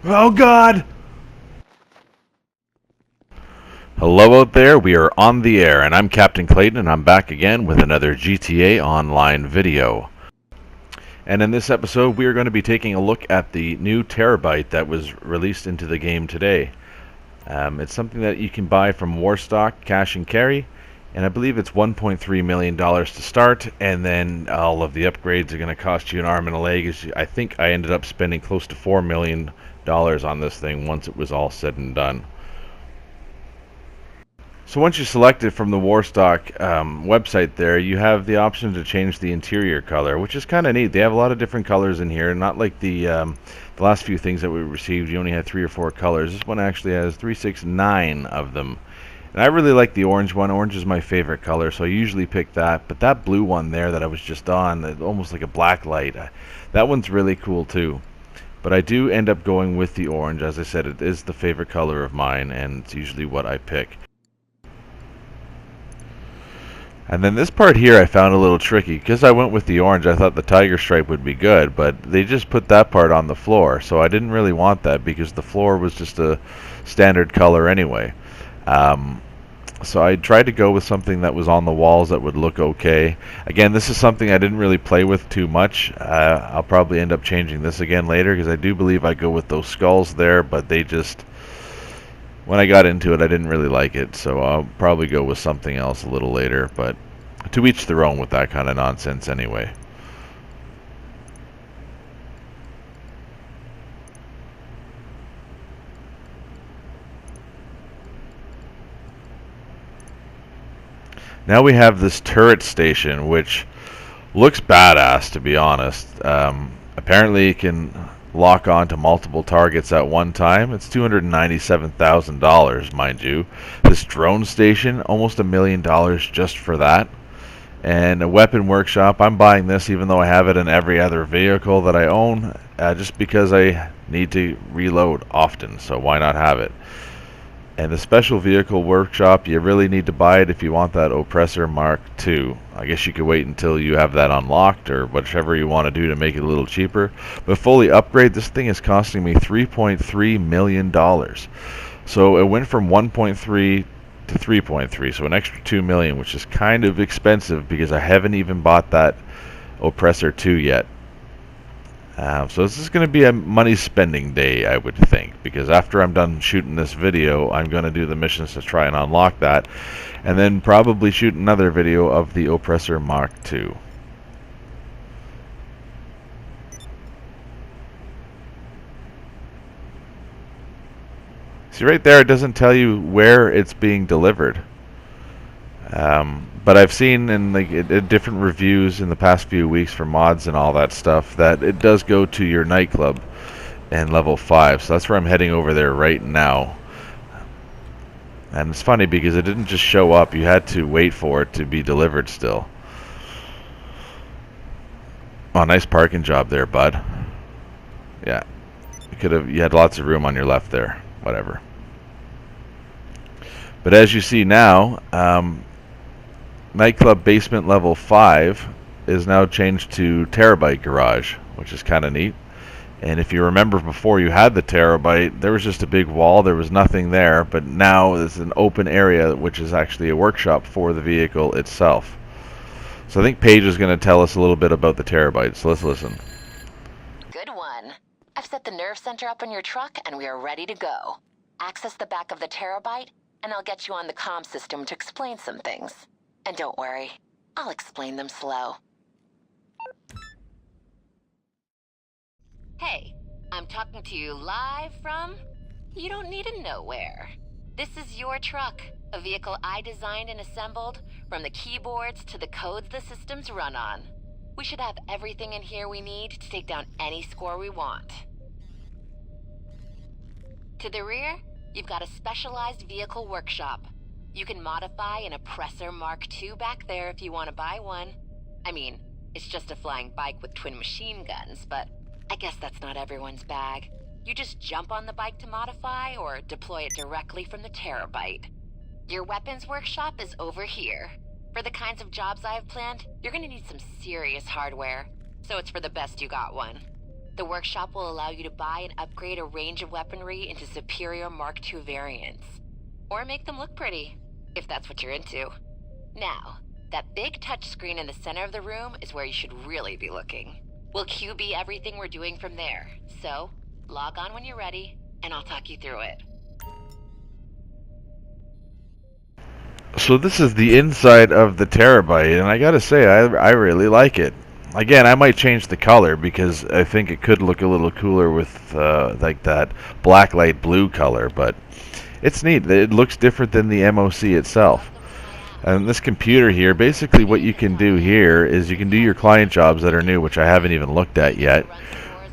Oh God! Hello out there, we are on the air, and I'm Captain Clayton, and I'm back again with another GTA Online video. And in this episode, we are going to be taking a look at the new Terrorbyte that was released into the game today. It's something that you can buy from Warstock, cash and carry, and I believe it's $1.3 million to start, and then all of the upgrades are going to cost you an arm and a leg. I think I ended up spending close to $4 million on this thing once it was all said and done. So once you select it from the Warstock website there, you have the option to change the interior color, which is kind of neat. They have a lot of different colors in here, not like the last few things that we received. You only had 3 or 4 colors. This one actually has 3, 6, 9 of them. And I really like the orange one. Orange is my favorite color, so I usually pick that. But that blue one there that I was just on, almost like a black light, that one's really cool too. But I do end up going with the orange. As I said, it is the favorite color of mine, and it's usually what I pick. And then this part here I found a little tricky. Because I went with the orange, I thought the tiger stripe would be good, but they just put that part on the floor, so I didn't really want that because the floor was just a standard color anyway. So I tried to go with something that was on the walls that would look okay. Again, this is something I didn't really play with too much. I'll probably end up changing this again later because I do believe I go with those skulls there, but they just... when I got into it, I didn't really like it, so I'll probably go with something else a little later, but to each their own with that kind of nonsense anyway. Now we have this turret station, which looks badass, to be honest. Apparently it can lock on to multiple targets at one time. It's $297,000, mind you. This drone station, almost $1 million just for that. And a weapon workshop. I'm buying this even though I have it in every other vehicle that I own, just because I need to reload often, so why not have it? And the special vehicle workshop, you really need to buy it if you want that Oppressor Mark II. I guess you could wait until you have that unlocked or whichever you want to do to make it a little cheaper. But fully upgrade, this thing is costing me $3.3 million. So it went from 1.3 to 3.3, so an extra $2 million, which is kind of expensive because I haven't even bought that Oppressor 2 yet. So this is going to be a money spending day, I would think, because after I'm done shooting this video, I'm going to do the missions to try and unlock that, and then probably shoot another video of the Oppressor Mark II. See right there, it doesn't tell you where it's being delivered. But I've seen in different reviews in the past few weeks for mods and all that stuff that it does go to your nightclub in level 5. So that's where I'm heading over there right now. And it's funny because it didn't just show up. You had to wait for it to be delivered still. Oh, nice parking job there, bud. Yeah. You had lots of room on your left there. Whatever. But as you see now, Nightclub Basement Level 5 is now changed to Terrorbyte Garage, which is kind of neat. And if you remember before you had the Terrorbyte, there was just a big wall, there was nothing there, but now there's an open area which is actually a workshop for the vehicle itself. So I think Paige is going to tell us a little bit about the Terrorbyte, so let's listen. Good one. I've set the nerve center up in your truck and we are ready to go. Access the back of the Terrorbyte and I'll get you on the comm system to explain some things. And don't worry, I'll explain them slow. Hey, I'm talking to you live from... you don't need to know where. This is your truck, a vehicle I designed and assembled, from the keyboards to the codes the systems run on. We should have everything in here we need to take down any score we want. To the rear, you've got a specialized vehicle workshop. You can modify an Oppressor Mark II back there if you want to buy one. I mean, it's just a flying bike with twin machine guns, but I guess that's not everyone's bag. You just jump on the bike to modify or deploy it directly from the Terrorbyte. Your weapons workshop is over here. For the kinds of jobs I have planned, you're gonna need some serious hardware, so it's for the best you got one. The workshop will allow you to buy and upgrade a range of weaponry into superior Mark II variants. Or make them look pretty, if that's what you're into. Now, that big touchscreen in the center of the room is where you should really be looking. We'll QB everything we're doing from there, so log on when you're ready, and I'll talk you through it. So this is the inside of the Terrorbyte, and I gotta say, I really like it. Again, I might change the color because I think it could look a little cooler with like that black light blue color, but it's neat. It looks different than the MOC itself. And this computer here, basically what you can do here is you can do your client jobs that are new, which I haven't even looked at yet.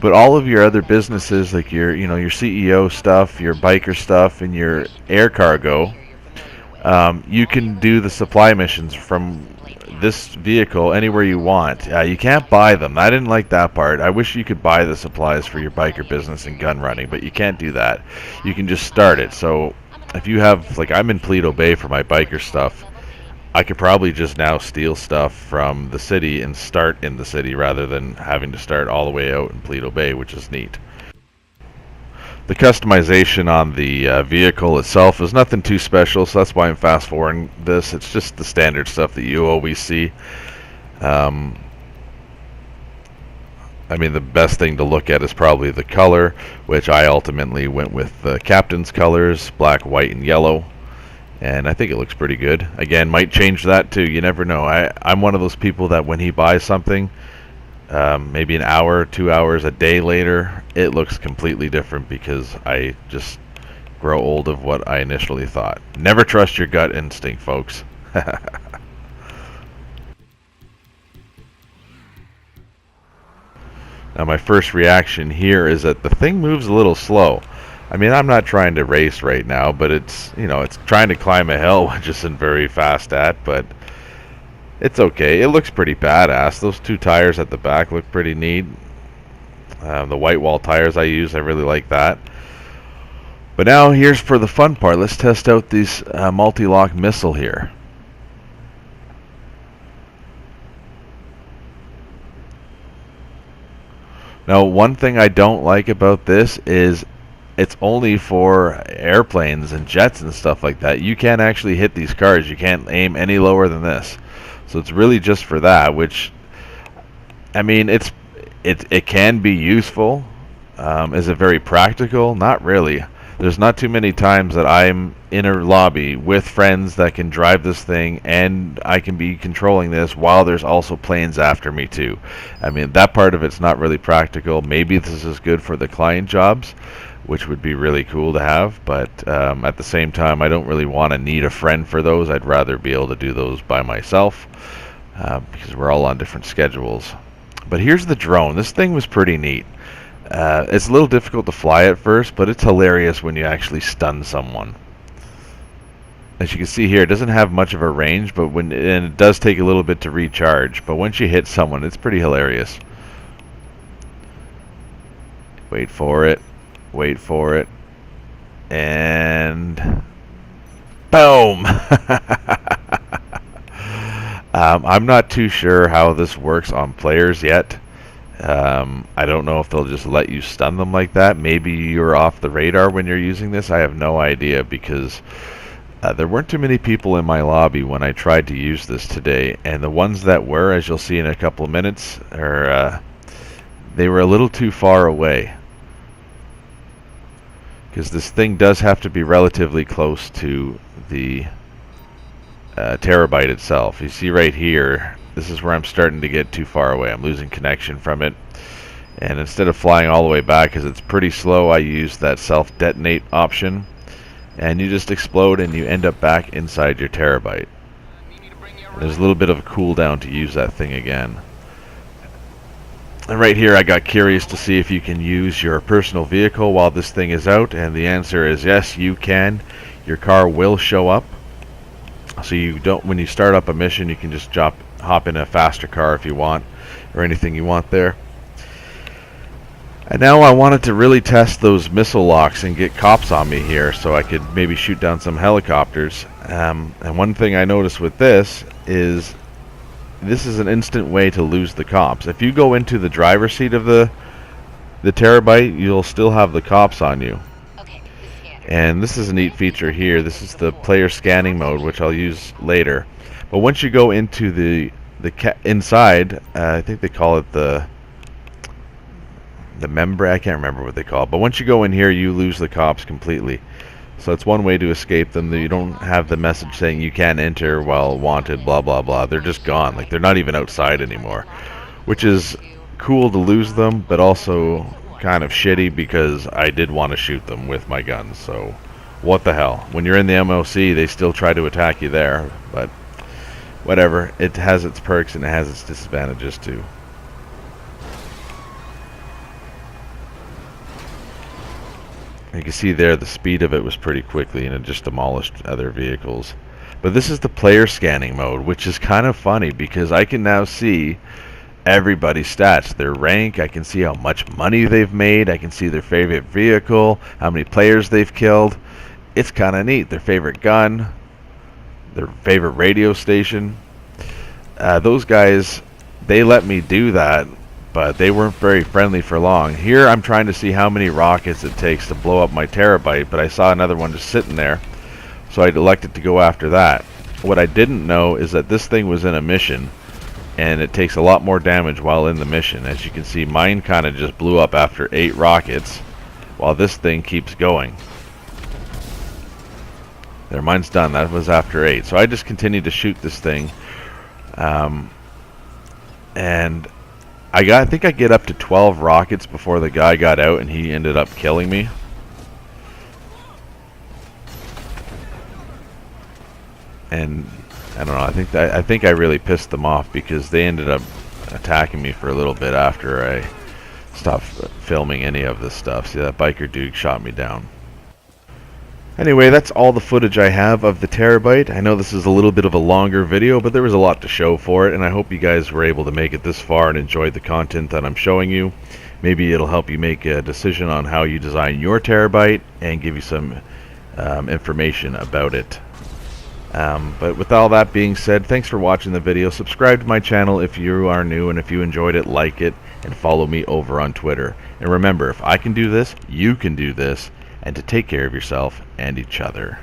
But all of your other businesses, like your CEO stuff, your biker stuff, and your air cargo, you can do the supply missions from this vehicle anywhere you want. You can't buy them. I didn't like that part. I wish you could buy the supplies for your biker business and gun running, but you can't do that. You can just start it. So if you have, like, I'm in Paleto Bay for my biker stuff, I could probably just now steal stuff from the city and start in the city rather than having to start all the way out in Paleto Bay, which is neat. The customization on the vehicle itself is nothing too special, so that's why I'm fast forwarding this. It's just the standard stuff that you always see. I mean, the best thing to look at is probably the color, which I ultimately went with the captain's colors, black, white, and yellow. And I think it looks pretty good. Again, might change that too. You never know. I'm one of those people that when he buys something, maybe an hour, 2 hours, a day later, it looks completely different because I just grow old of what I initially thought. Never trust your gut instinct, folks. Now, my first reaction here is that the thing moves a little slow. I mean, I'm not trying to race right now, but it's trying to climb a hill, which isn't very fast at, but it's okay. It looks pretty badass. Those two tires at the back look pretty neat. The white wall tires I use, I really like that. But now here's for the fun part. Let's test out this multi-lock missile here. Now, one thing I don't like about this is it's only for airplanes and jets and stuff like that. You can't actually hit these cars. You can't aim any lower than this. So it's really just for that, which, I mean, it can be useful. Is it very practical? Not really. There's not too many times that I'm in a lobby with friends that can drive this thing and I can be controlling this while there's also planes after me too. I mean, that part of it's not really practical. Maybe this is good for the client jobs, which would be really cool to have, but at the same time, I don't really want to need a friend for those. I'd rather be able to do those by myself because we're all on different schedules. But here's the drone. This thing was pretty neat. It's a little difficult to fly at first, but it's hilarious when you actually stun someone. As you can see here, it doesn't have much of a range, but and it does take a little bit to recharge. But once you hit someone, it's pretty hilarious. Wait for it. Wait for it. And boom! I'm not too sure how this works on players yet. I don't know if they'll just let you stun them like that. Maybe you're off the radar when you're using this. I have no idea because there weren't too many people in my lobby when I tried to use this today. And the ones that were, as you'll see in a couple of minutes, they were a little too far away. Because this thing does have to be relatively close to the Terrorbyte itself. You see right here, this is where I'm starting to get too far away. I'm losing connection from it. And instead of flying all the way back, because it's pretty slow, I use that self-detonate option. And you just explode and you end up back inside your Terrorbyte. There's a little bit of a cooldown to use that thing again. And right here I got curious to see if you can use your personal vehicle while this thing is out, and the answer is yes, you can. Your car will show up. So you don't, when you start up a mission, you can just hop in a faster car if you want, or anything you want there. And now I wanted to really test those missile locks and get cops on me here so I could maybe shoot down some helicopters. And one thing I noticed with this is an instant way to lose the cops. If you go into the driver's seat of the the Terrorbyte, you'll still have the cops on you. Okay, the scanner. And this is a neat feature here. This is the player scanning mode, which I'll use later. But once you go into the inside, I think they call it the membrane. I can't remember what they call it. But once you go in here, you lose the cops completely. So it's one way to escape them. You don't have the message saying you can't enter while wanted, blah, blah, blah. They're just gone. Like, they're not even outside anymore. Which is cool to lose them, but also kind of shitty because I did want to shoot them with my guns. So, what the hell? When you're in the MOC, they still try to attack you there. But, whatever. It has its perks and it has its disadvantages too. You can see there the speed of it was pretty quickly and it just demolished other vehicles. But this is the player scanning mode, which is kind of funny because I can now see everybody's stats, their rank, I can see how much money they've made, I can see their favorite vehicle, how many players they've killed. It's kind of neat. Their favorite gun, their favorite radio station. Those guys, they let me do that, but they weren't very friendly for long. Here I'm trying to see how many rockets it takes to blow up my Terrorbyte, but I saw another one just sitting there, so I elected to go after that. What I didn't know is that this thing was in a mission, and it takes a lot more damage while in the mission. As you can see, mine kind of just blew up after 8 rockets, while this thing keeps going. There, mine's done. That was after 8. So I just continued to shoot this thing, and I think I get up to 12 rockets before the guy got out and he ended up killing me. And I don't know, I think I really pissed them off because they ended up attacking me for a little bit after I stopped filming any of this stuff. See, that biker dude shot me down. Anyway, that's all the footage I have of the Terrorbyte. I know this is a little bit of a longer video, but there was a lot to show for it, and I hope you guys were able to make it this far and enjoyed the content that I'm showing you. Maybe it'll help you make a decision on how you design your Terrorbyte and give you some information about it. But with all that being said, thanks for watching the video. Subscribe to my channel if you are new, and if you enjoyed it, like it, and follow me over on Twitter. And remember, if I can do this, you can do this. And to take care of yourself and each other.